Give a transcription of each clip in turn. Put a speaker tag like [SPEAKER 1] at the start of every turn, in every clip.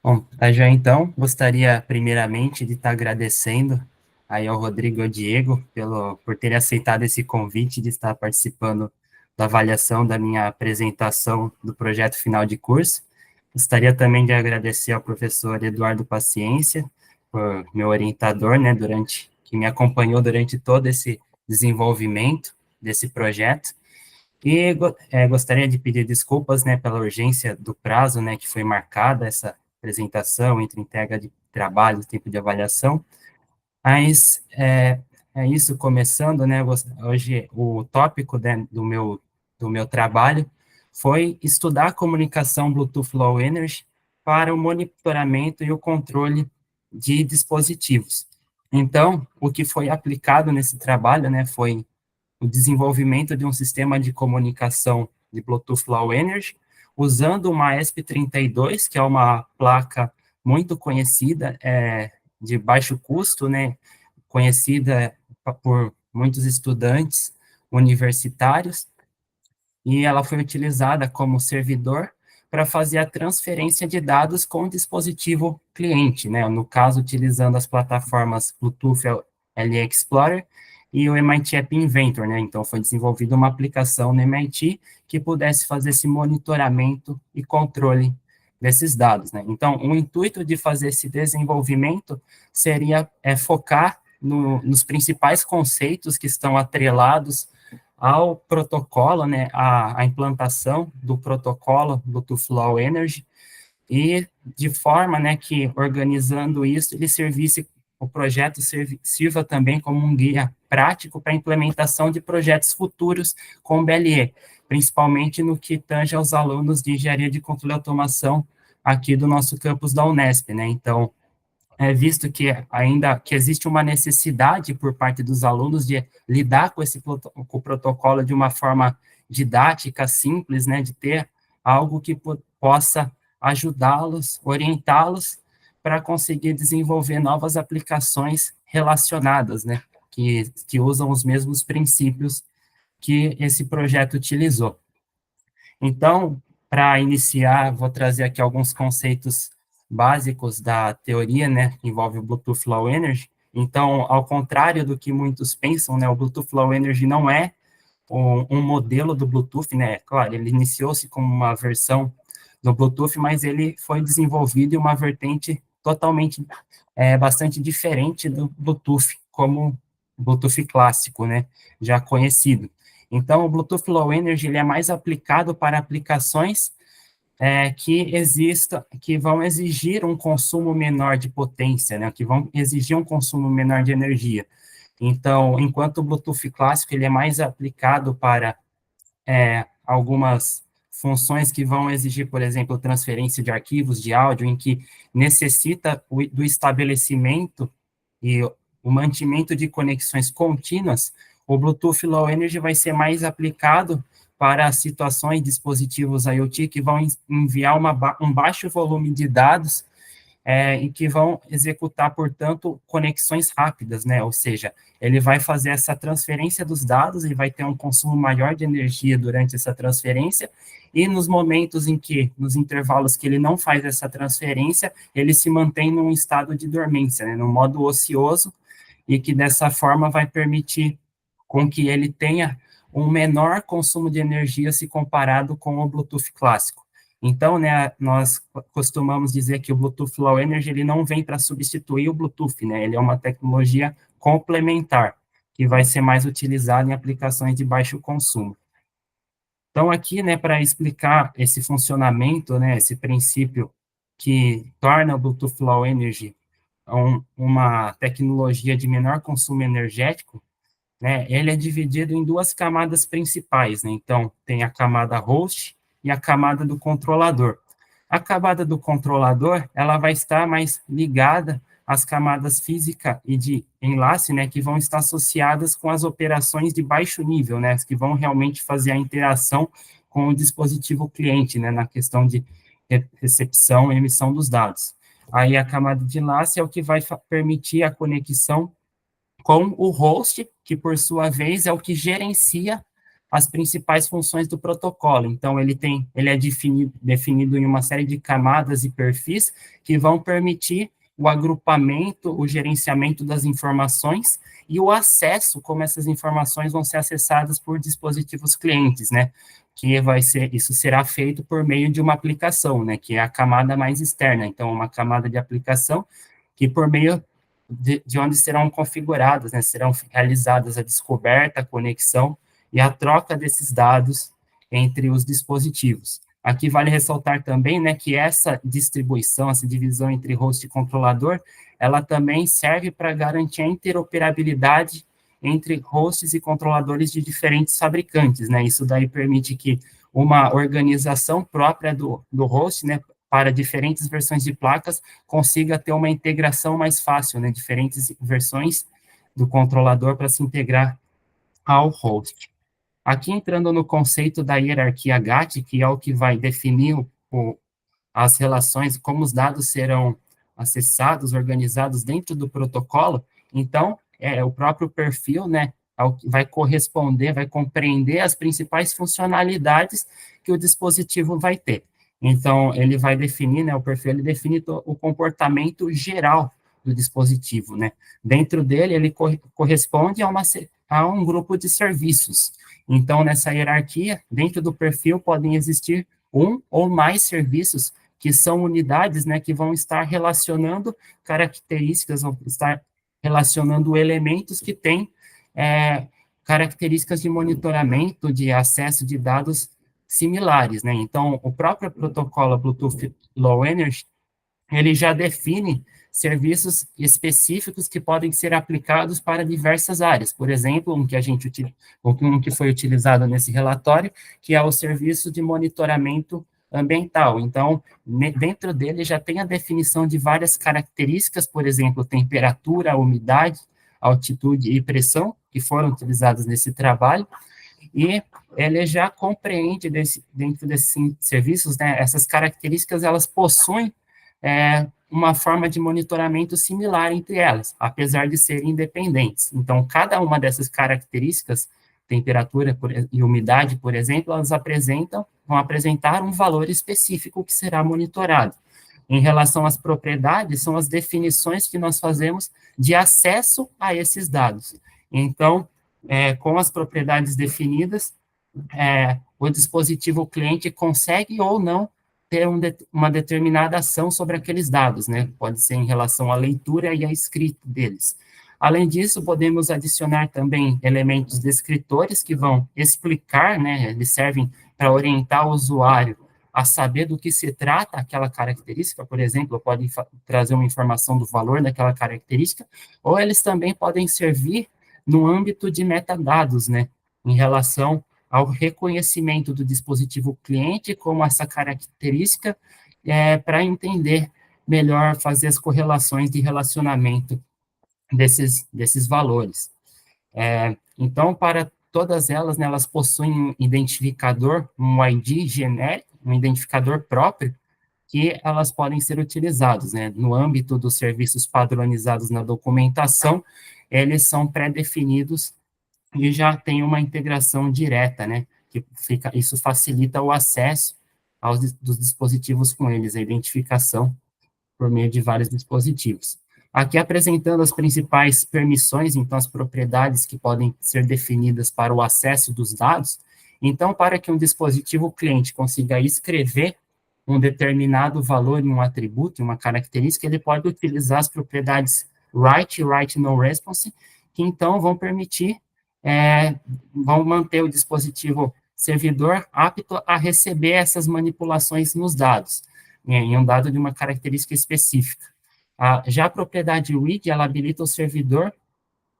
[SPEAKER 1] Bom, já então, gostaria primeiramente de estar agradecendo aí ao Rodrigo e ao Diego por terem aceitado esse convite de estar participando da avaliação da minha apresentação do projeto final de curso. Gostaria também de agradecer ao professor Eduardo Paciência, por meu orientador, né, que me acompanhou durante todo esse desenvolvimento desse projeto. E gostaria de pedir desculpas, né, pela urgência do prazo, né, que foi marcada essa apresentação entre entrega de trabalho e tempo de avaliação, mas é isso, começando, né, hoje o tópico, né, do meu trabalho foi estudar a comunicação Bluetooth Low Energy para o monitoramento e o controle de dispositivos. Então, o que foi aplicado nesse trabalho, né, foi o desenvolvimento de um sistema de comunicação de Bluetooth Low Energy, usando uma ESP32, que é uma placa muito conhecida, de baixo custo, né, conhecida por muitos estudantes universitários, e ela foi utilizada como servidor para fazer a transferência de dados com o dispositivo cliente, né? No caso, utilizando as plataformas Bluetooth LE Explorer e o MIT App Inventor, né? Então, foi desenvolvida uma aplicação no MIT que pudesse fazer esse monitoramento e controle desses dados, né? Então, o intuito de fazer esse desenvolvimento seria focar nos principais conceitos que estão atrelados ao protocolo, né, a implantação do protocolo Bluetooth Low Energy, e de forma, né, que organizando isso, o projeto sirva também como um guia prático para a implementação de projetos futuros com BLE, principalmente no que tange aos alunos de engenharia de controle e automação aqui do nosso campus da Unesp, né, então, visto que ainda que existe uma necessidade por parte dos alunos de lidar com o protocolo de uma forma didática, simples, né, de ter algo que possa ajudá-los, orientá-los para conseguir desenvolver novas aplicações relacionadas, né, que usam os mesmos princípios que esse projeto utilizou. Então, para iniciar, vou trazer aqui alguns conceitos básicos da teoria, né, que envolve o Bluetooth Low Energy. Então, ao contrário do que muitos pensam, né, o Bluetooth Low Energy não é um modelo do Bluetooth, né, claro, ele iniciou-se como uma versão do Bluetooth, mas ele foi desenvolvido em uma vertente totalmente, bastante diferente do Bluetooth, como o Bluetooth clássico, né, já conhecido. Então, o Bluetooth Low Energy ele é mais aplicado para aplicações que vão exigir um consumo menor de potência, né, que vão exigir um consumo menor de energia. Então, enquanto o Bluetooth clássico ele é mais aplicado para algumas funções que vão exigir, por exemplo, transferência de arquivos de áudio, em que necessita do estabelecimento e o mantimento de conexões contínuas, o Bluetooth Low Energy vai ser mais aplicado para situações, dispositivos IoT que vão enviar um baixo volume de dados e que vão executar, portanto, conexões rápidas, né? Ou seja, ele vai fazer essa transferência dos dados e vai ter um consumo maior de energia durante essa transferência, e nos momentos nos intervalos que ele não faz essa transferência, ele se mantém num estado de dormência, né? No modo ocioso, e que dessa forma vai permitir com que ele tenha um menor consumo de energia se comparado com o Bluetooth clássico. Então, né, nós costumamos dizer que o Bluetooth Low Energy ele não vem para substituir o Bluetooth, né? Ele é uma tecnologia complementar que vai ser mais utilizada em aplicações de baixo consumo. Então, aqui, né, para explicar esse funcionamento, né, esse princípio que torna o Bluetooth Low Energy uma tecnologia de menor consumo energético, né, ele é dividido em duas camadas principais, né? Então, tem a camada host e a camada do controlador. A camada do controlador, ela vai estar mais ligada às camadas física e de enlace, né, que vão estar associadas com as operações de baixo nível, né, que vão realmente fazer a interação com o dispositivo cliente, né, na questão de recepção e emissão dos dados. Aí a camada de enlace é o que vai permitir a conexão com o host, que por sua vez é o que gerencia as principais funções do protocolo. Então, ele é definido em uma série de camadas e perfis que vão permitir o agrupamento, o gerenciamento das informações e o acesso, como essas informações vão ser acessadas por dispositivos clientes, né? Isso será feito por meio de uma aplicação, né? Que é a camada mais externa. Então, uma camada de aplicação que por meio de onde serão configuradas, né? Serão realizadas a descoberta, a conexão e a troca desses dados entre os dispositivos. Aqui vale ressaltar também, né, que essa distribuição, essa divisão entre host e controlador, ela também serve para garantir a interoperabilidade entre hosts e controladores de diferentes fabricantes, né? Isso daí permite que uma organização própria do host, né, para diferentes versões de placas, consiga ter uma integração mais fácil, né? Diferentes versões do controlador para se integrar ao host. Aqui entrando no conceito da hierarquia GATT, que é o que vai definir as relações, como os dados serão acessados, organizados dentro do protocolo, então, o próprio perfil, né, vai corresponder, vai compreender as principais funcionalidades que o dispositivo vai ter. Então, ele vai definir, né, o perfil, ele define o comportamento geral do dispositivo, né. Dentro dele, ele corresponde a um grupo de serviços. Então, nessa hierarquia, dentro do perfil, podem existir um ou mais serviços que são unidades, né, que vão estar relacionando características, vão estar relacionando elementos que têm características de monitoramento, de acesso de dados similares, né? Então, o próprio protocolo Bluetooth Low Energy, ele já define serviços específicos que podem ser aplicados para diversas áreas. Por exemplo, um que foi utilizado nesse relatório, que é o serviço de monitoramento ambiental. Então, dentro dele já tem a definição de várias características, por exemplo, temperatura, umidade, altitude e pressão, que foram utilizadas nesse trabalho, e ele já compreende dentro desses serviços, né, essas características, elas possuem uma forma de monitoramento similar entre elas, apesar de serem independentes. Então, cada uma dessas características, temperatura e umidade, por exemplo, elas vão apresentar um valor específico que será monitorado. Em relação às propriedades, são as definições que nós fazemos de acesso a esses dados. Então, com as propriedades definidas, o dispositivo cliente consegue ou não ter uma determinada ação sobre aqueles dados, né? Pode ser em relação à leitura e à escrita deles. Além disso, podemos adicionar também elementos descritores que vão explicar, né? Eles servem para orientar o usuário a saber do que se trata aquela característica, por exemplo, podem trazer uma informação do valor daquela característica, ou eles também podem servir no âmbito de metadados, né? Em relação ao reconhecimento do dispositivo cliente como essa característica, para entender melhor, fazer as correlações de relacionamento desses valores. Então, para todas elas, né, elas possuem um identificador, um ID genérico, um identificador próprio, que elas podem ser utilizados, né, no âmbito dos serviços padronizados na documentação, eles são pré-definidos e já tem uma integração direta, né? Isso facilita o acesso dos dispositivos com eles, a identificação por meio de vários dispositivos. Aqui apresentando as principais permissões, então as propriedades que podem ser definidas para o acesso dos dados. Então, para que um dispositivo cliente consiga escrever um determinado valor em um atributo, em uma característica, ele pode utilizar as propriedades write e write no response, que então vão permitir vão manter o dispositivo servidor apto a receber essas manipulações nos dados, em um dado de uma característica específica. Já a propriedade read, ela habilita o servidor,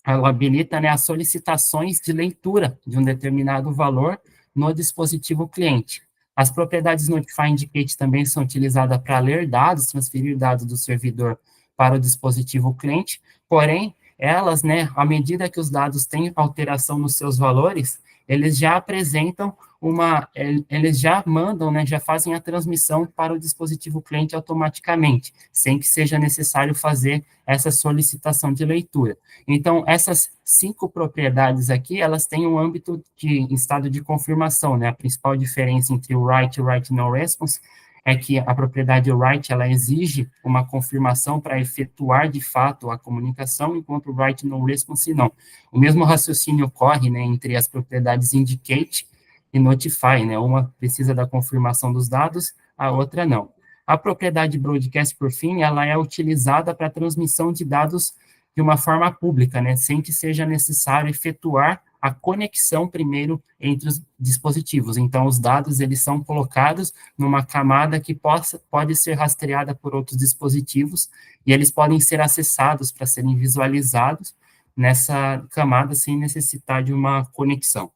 [SPEAKER 1] ela habilita, né, as solicitações de leitura de um determinado valor no dispositivo cliente. As propriedades notify e indicate também são utilizadas para ler dados, transferir dados do servidor para o dispositivo cliente, porém, elas, né, à medida que os dados têm alteração nos seus valores, eles já apresentam eles já mandam, né, já fazem a transmissão para o dispositivo cliente automaticamente, sem que seja necessário fazer essa solicitação de leitura. Então, essas 5 propriedades aqui, elas têm um âmbito de estado de confirmação, né? A principal diferença entre o write e o write no response é que a propriedade write, ela exige uma confirmação para efetuar, de fato, a comunicação, enquanto o write no response não. O mesmo raciocínio ocorre, né, entre as propriedades indicate e notify, né? Uma precisa da confirmação dos dados, a outra não. A propriedade broadcast, por fim, ela é utilizada para transmissão de dados de uma forma pública, né? Sem que seja necessário efetuar a conexão primeiro entre os dispositivos. Então, os dados, eles são colocados numa camada que pode ser rastreada por outros dispositivos e eles podem ser acessados para serem visualizados nessa camada sem necessitar de uma conexão.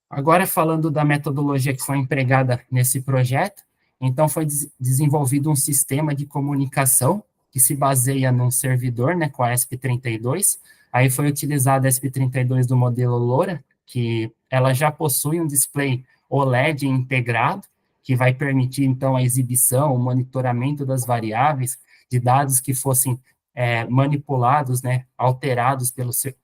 [SPEAKER 1] Agora, falando da metodologia que foi empregada nesse projeto, então foi desenvolvido um sistema de comunicação que se baseia num servidor, né, com a ESP32, aí foi utilizada a ESP32 do modelo LoRa, que ela já possui um display OLED integrado, que vai permitir, então, a exibição, o monitoramento das variáveis, de dados que fossem manipulados, né, alterados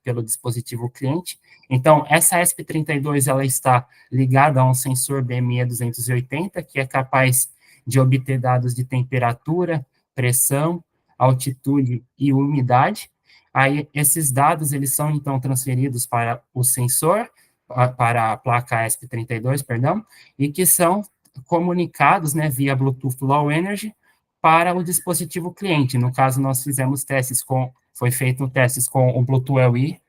[SPEAKER 1] pelo dispositivo cliente. Então, essa ESP32, ela está ligada a um sensor BME 280, que é capaz de obter dados de temperatura, pressão, altitude e umidade. Aí, esses dados, eles são, então, transferidos para o sensor, para a placa ESP32, perdão, e que são comunicados, né, via Bluetooth Low Energy, para o dispositivo cliente. No caso, nós fizemos foi feito testes com o Bluetooth LE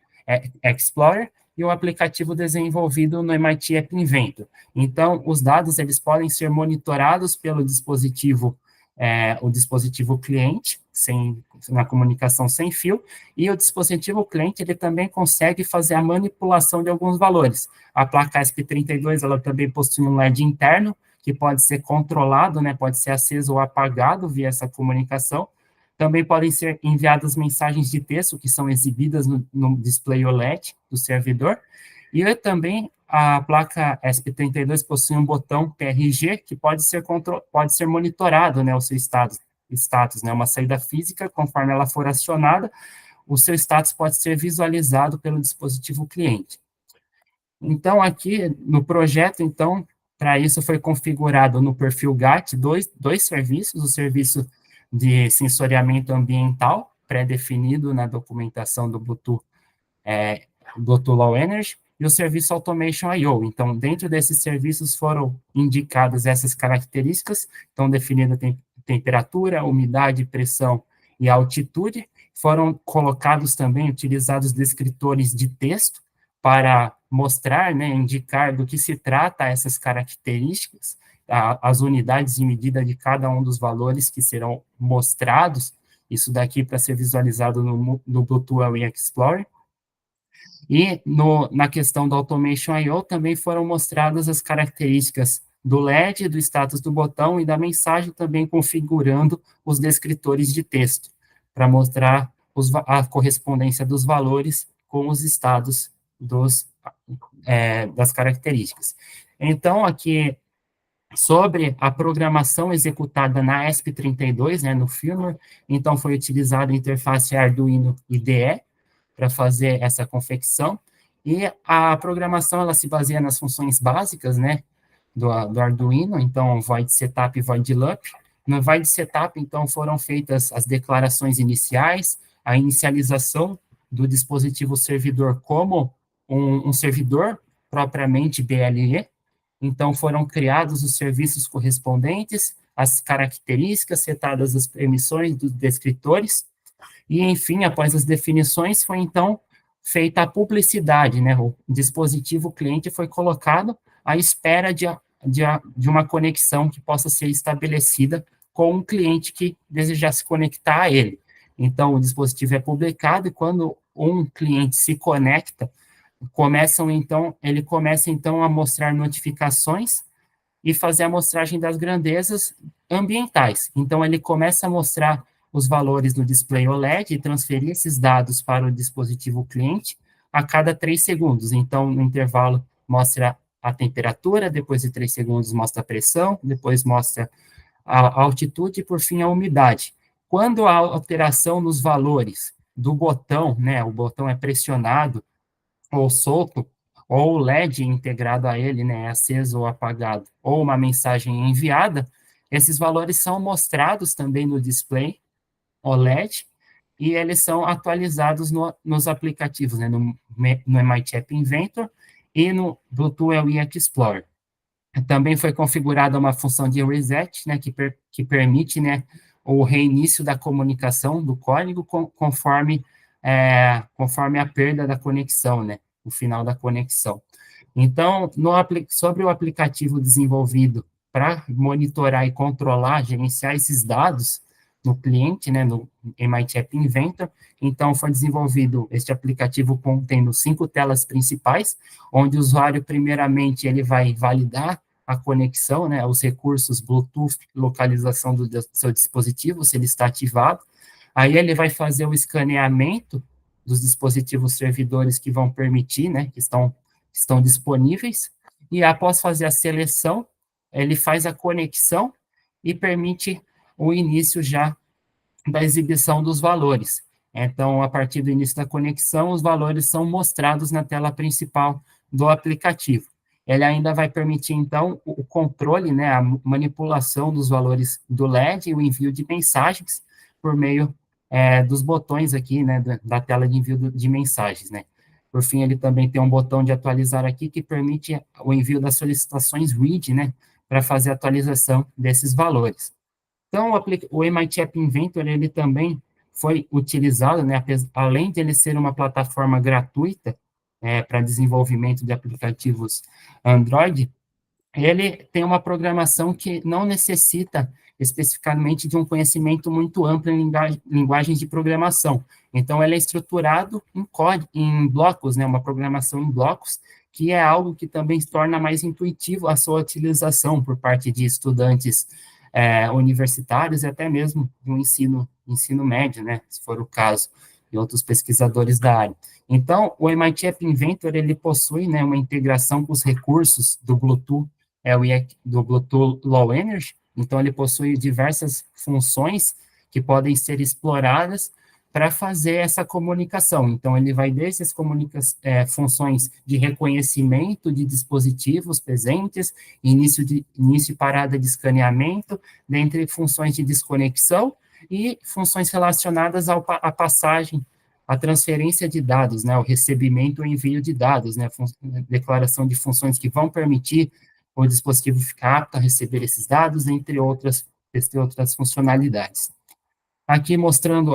[SPEAKER 1] Explorer e o aplicativo desenvolvido no MIT App Inventor. Então, os dados, eles podem ser monitorados pelo dispositivo, o dispositivo cliente, na comunicação sem fio, e o dispositivo cliente, ele também consegue fazer a manipulação de alguns valores. A placa ESP32, ela também possui um LED interno, que pode ser controlado, né, pode ser aceso ou apagado via essa comunicação. Também podem ser enviadas mensagens de texto que são exibidas no display OLED do servidor. E também a placa ESP32 possui um botão PRG que pode ser monitorado, né, o seu status, né, uma saída física, conforme ela for acionada, o seu status pode ser visualizado pelo dispositivo cliente. Então, aqui no projeto, então, para isso foi configurado no perfil GAT dois serviços, o serviço de sensoriamento ambiental, pré-definido na documentação do Bluetooth Low Energy, e o serviço Automation I/O. Então, dentro desses serviços foram indicadas essas características, então, definida temperatura, umidade, pressão e altitude. Foram colocados também, utilizados descritores de texto para mostrar, né, indicar do que se trata essas características, as unidades de medida de cada um dos valores que serão mostrados, isso daqui para ser visualizado no Bluetooth LE Explorer. E na questão do Automation I/O também foram mostradas as características do LED, do status do botão e da mensagem, também configurando os descritores de texto, para mostrar a correspondência dos valores com os estados das características. Então, aqui, sobre a programação executada na ESP32, né, no firmware, então foi utilizada a interface Arduino IDE para fazer essa confecção, e a programação, ela se baseia nas funções básicas, né, do Arduino, então, void setup e void loop. No void setup, então, foram feitas as declarações iniciais, a inicialização do dispositivo servidor como um servidor propriamente BLE, então foram criados os serviços correspondentes, as características, setadas as permissões dos descritores, e, enfim, após as definições, foi, então, feita a publicidade, né, o dispositivo cliente foi colocado à espera de uma conexão que possa ser estabelecida com um cliente que desejasse conectar a ele. Então, o dispositivo é publicado e quando um cliente se conecta, ele começa, então, a mostrar notificações e fazer a amostragem das grandezas ambientais. Então, ele começa a mostrar os valores no display OLED e transferir esses dados para o dispositivo cliente a cada 3 segundos. Então, no intervalo, mostra a temperatura, depois de 3 segundos mostra a pressão, depois mostra a altitude e, por fim, a umidade. Quando há alteração nos valores do botão, né, o botão é pressionado ou solto, ou o LED integrado a ele, né, é aceso ou apagado, ou uma mensagem enviada, esses valores são mostrados também no display OLED, e eles são atualizados nos aplicativos, né, no MIT App Inventor e no Bluetooth LE Explorer. Também foi configurada uma função de reset, né, que permite, né, o reinício da comunicação do código conforme a perda da conexão, né, o final da conexão. Então, sobre o aplicativo desenvolvido para monitorar e controlar, gerenciar esses dados no cliente, né, no MIT App Inventor, então foi desenvolvido este aplicativo contendo 5 telas principais, onde o usuário, primeiramente, ele vai validar a conexão, né, os recursos Bluetooth, localização do seu dispositivo, se ele está ativado. Aí ele vai fazer o escaneamento dos dispositivos servidores que vão permitir, né, que estão disponíveis, e após fazer a seleção, ele faz a conexão e permite o início já da exibição dos valores. Então, a partir do início da conexão, os valores são mostrados na tela principal do aplicativo. Ele ainda vai permitir, então, o controle, né, a manipulação dos valores do LED e o envio de mensagens por meio dos botões aqui, né, da tela de envio de mensagens, né. Por fim, ele também tem um botão de atualizar aqui que permite o envio das solicitações READ, né, para fazer a atualização desses valores. Então, o MIT App Inventor, ele também foi utilizado, né, além de ele ser uma plataforma gratuita para desenvolvimento de aplicativos Android, ele tem uma programação que não necessita especificamente de um conhecimento muito amplo em linguagens de programação. Então, ele é estruturado em blocos, né, uma programação em blocos, que é algo que também torna mais intuitivo a sua utilização por parte de estudantes universitários e até mesmo do ensino médio, né, se for o caso, e outros pesquisadores da área. Então, o MIT App Inventor, ele possui, né, uma integração com os recursos do Bluetooth, do Bluetooth Low Energy, então ele possui diversas funções que podem ser exploradas para fazer essa comunicação. Então, ele vai desde as funções de reconhecimento de dispositivos presentes, início e parada de escaneamento, dentre funções de desconexão e funções relacionadas à passagem, à transferência de dados, né, o recebimento e envio de dados, né, declaração de funções que vão permitir o dispositivo ficar apto a receber esses dados, entre outras funcionalidades. Aqui mostrando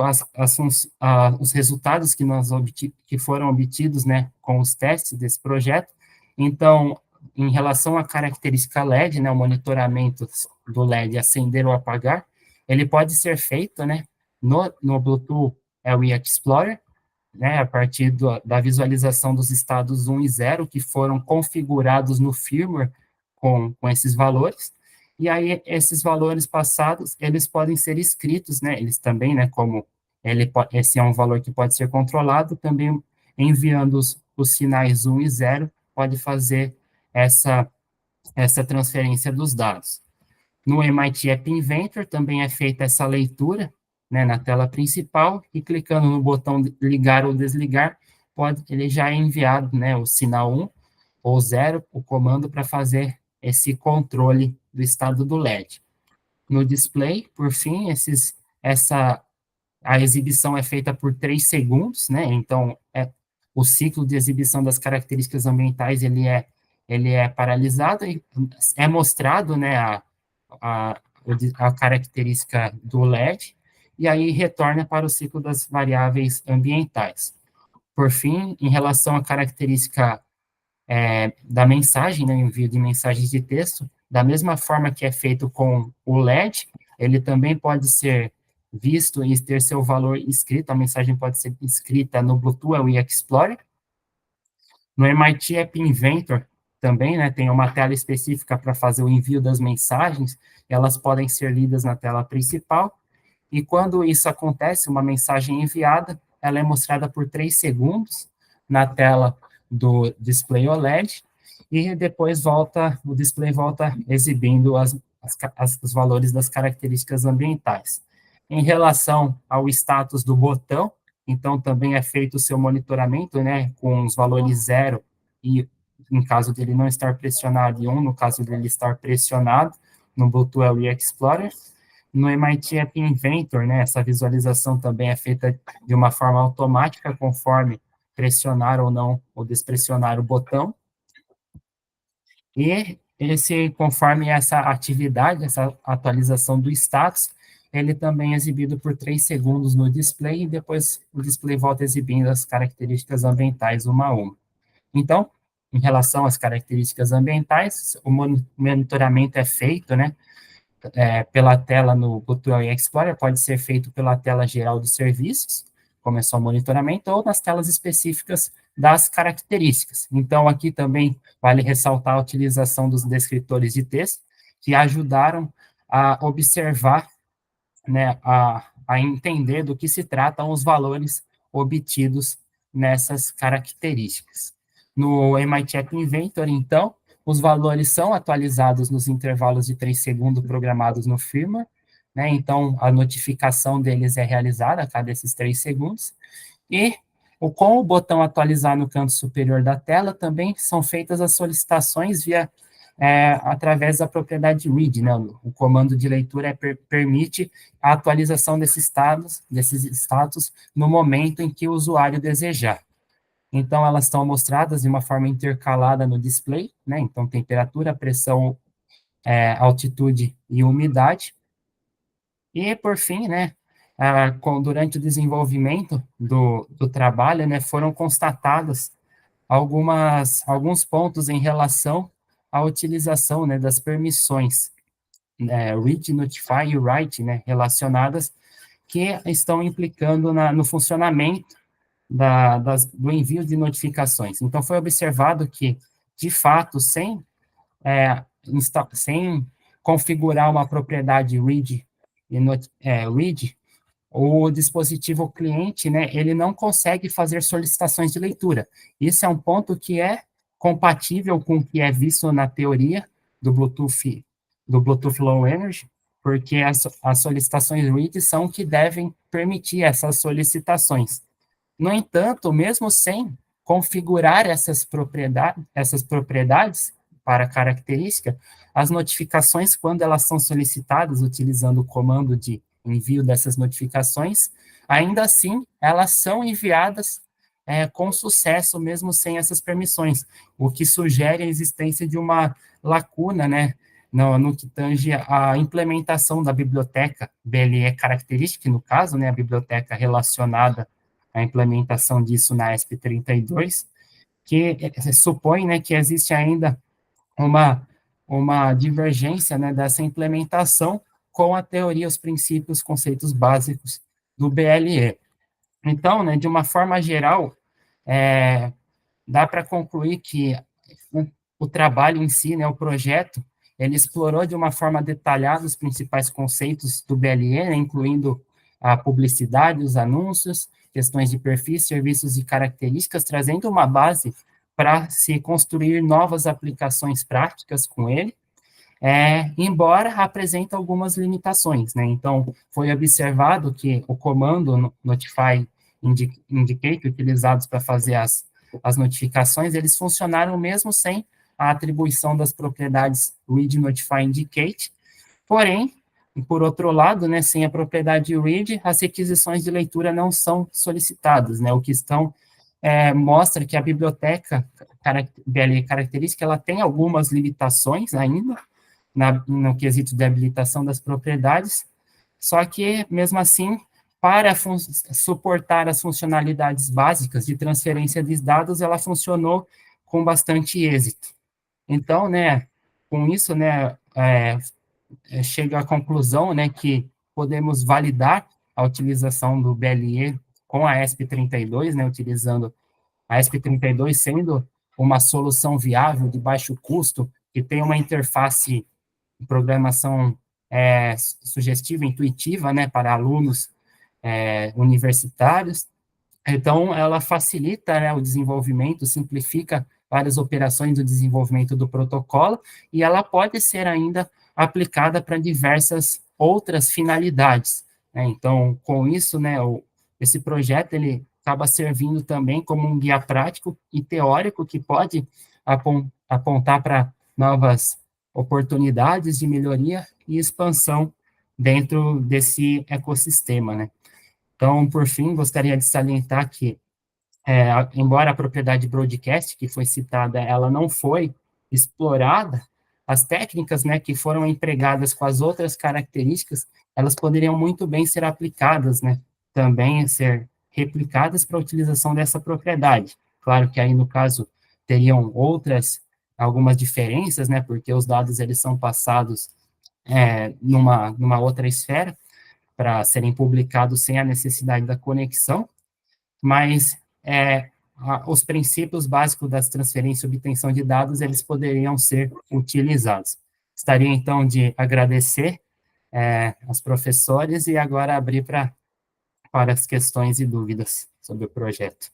[SPEAKER 1] os resultados que foram obtidos, né, com os testes desse projeto. Então, em relação à característica LED, né, o monitoramento do LED acender ou apagar, ele pode ser feito, né, no Bluetooth LE Explorer, né, a partir da visualização dos estados 1 e 0, que foram configurados no firmware com esses valores, e aí esses valores passados, eles podem ser escritos, né, eles também, né, como esse é um valor que pode ser controlado, também enviando os sinais 1 e 0, pode fazer essa transferência dos dados. No MIT App Inventor também é feita essa leitura, né, na tela principal, e clicando no botão de ligar ou desligar, ele já é enviado, né, o sinal 1 ou 0, o comando para fazer esse controle do estado do LED. No display, por fim, a exibição é feita por 3 segundos, né, então o ciclo de exibição das características ambientais, ele é paralisado e é mostrado, né, a característica do LED, e aí retorna para o ciclo das variáveis ambientais. Por fim, em relação à característica da mensagem, né, envio de mensagens de texto, da mesma forma que é feito com o LED, ele também pode ser visto e ter seu valor escrito, a mensagem pode ser escrita no Bluetooth LE Explorer. No MIT App Inventor também, né, tem uma tela específica para fazer o envio das mensagens, elas podem ser lidas na tela principal, e quando isso acontece, uma mensagem enviada, ela é mostrada por 3 segundos na tela do display OLED, e depois volta, o display volta exibindo os valores das características ambientais. Em relação ao status do botão, então também é feito o seu monitoramento, né, com os valores 0 e, em caso dele não estar pressionado, e 1 no caso dele estar pressionado, no Bluetooth LE Explorer. No MIT App Inventor, né, essa visualização também é feita de uma forma automática, conforme pressionar ou não, ou despressionar o botão. E conforme essa atividade, essa atualização do status, ele também é exibido por 3 segundos no display, e depois o display volta exibindo as características ambientais uma a uma. Então, em relação às características ambientais, o monitoramento é feito, né, pela tela no Bluetooth Explorer, pode ser feito pela tela geral dos serviços, como é só monitoramento, ou nas telas específicas das características. Então, aqui também vale ressaltar a utilização dos descritores de texto, que ajudaram a observar, né, a entender do que se tratam os valores obtidos nessas características. No MIT App Inventor, então, os valores são atualizados nos intervalos de 3 segundos programados no firmware, né? Então, a notificação deles é realizada a cada esses 3 segundos, e com o botão atualizar no canto superior da tela, também são feitas as solicitações através da propriedade read, né? O comando de leitura permite a atualização desses status no momento em que o usuário desejar. Então, elas estão mostradas de uma forma intercalada no display, né? Então, temperatura, pressão, altitude e umidade. E, por fim, né, durante o desenvolvimento do trabalho, né, foram constatados alguns pontos em relação à utilização, né, das permissões, read, notify e write, né, relacionadas, que estão implicando no funcionamento do envio de notificações. Então, foi observado que, de fato, sem configurar uma propriedade read, o dispositivo cliente, né, ele não consegue fazer solicitações de leitura. Isso é um ponto que é compatível com o que é visto na teoria do Bluetooth Low Energy, porque as solicitações read são que devem permitir essas solicitações. No entanto, mesmo sem configurar essas propriedades para característica, as notificações, quando elas são solicitadas utilizando o comando de envio dessas notificações, ainda assim, elas são enviadas com sucesso, mesmo sem essas permissões, o que sugere a existência de uma lacuna, né, no que tange a implementação da biblioteca BLE Characteristic, no caso, né, a biblioteca relacionada à implementação disso na ESP32, que supõe, né, que existe ainda uma divergência, né, dessa implementação com a teoria, os princípios, conceitos básicos do BLE. Então, né, de uma forma geral, dá para concluir que o trabalho em si, né, o projeto, ele explorou de uma forma detalhada os principais conceitos do BLE, né, incluindo a publicidade, os anúncios, questões de perfis, serviços e características, trazendo uma base para se construir novas aplicações práticas com ele, embora apresente algumas limitações, né? Então, foi observado que o comando notify indicate utilizados para fazer as notificações, eles funcionaram mesmo sem a atribuição das propriedades read, notify, indicate. Porém, por outro lado, né, sem a propriedade read, as requisições de leitura não são solicitadas, né? O que mostra que a biblioteca BLE característica, ela tem algumas limitações ainda no quesito de habilitação das propriedades, só que, mesmo assim, para suportar as funcionalidades básicas de transferência de dados, ela funcionou com bastante êxito. Então, né, com isso, né, chega à conclusão, né, que podemos validar a utilização do BLE com a ESP32, né, utilizando a ESP32 sendo uma solução viável de baixo custo, que tem uma interface de programação sugestiva, intuitiva, né, para alunos universitários. Então, ela facilita, né, o desenvolvimento, simplifica várias operações do desenvolvimento do protocolo, e ela pode ser ainda aplicada para diversas outras finalidades, né? Então, com isso, né, esse projeto ele acaba servindo também como um guia prático e teórico que pode apontar para novas oportunidades de melhoria e expansão dentro desse ecossistema, né? Então, por fim, gostaria de salientar que embora a propriedade broadcast, que foi citada, ela não foi explorada, as técnicas, né, que foram empregadas com as outras características, elas poderiam muito bem ser aplicadas, né, também ser replicadas para a utilização dessa propriedade. Claro que aí, no caso, teriam algumas diferenças, né, porque os dados, eles são passados numa outra esfera, para serem publicados sem a necessidade da conexão, mas os princípios básicos das transferências e obtenção de dados, eles poderiam ser utilizados. Gostaria, então, de agradecer aos professores e agora abrir para as questões e dúvidas sobre o projeto.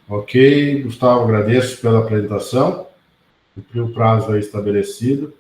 [SPEAKER 2] Ok, Gustavo, agradeço pela apresentação, cumpriu o prazo aí estabelecido.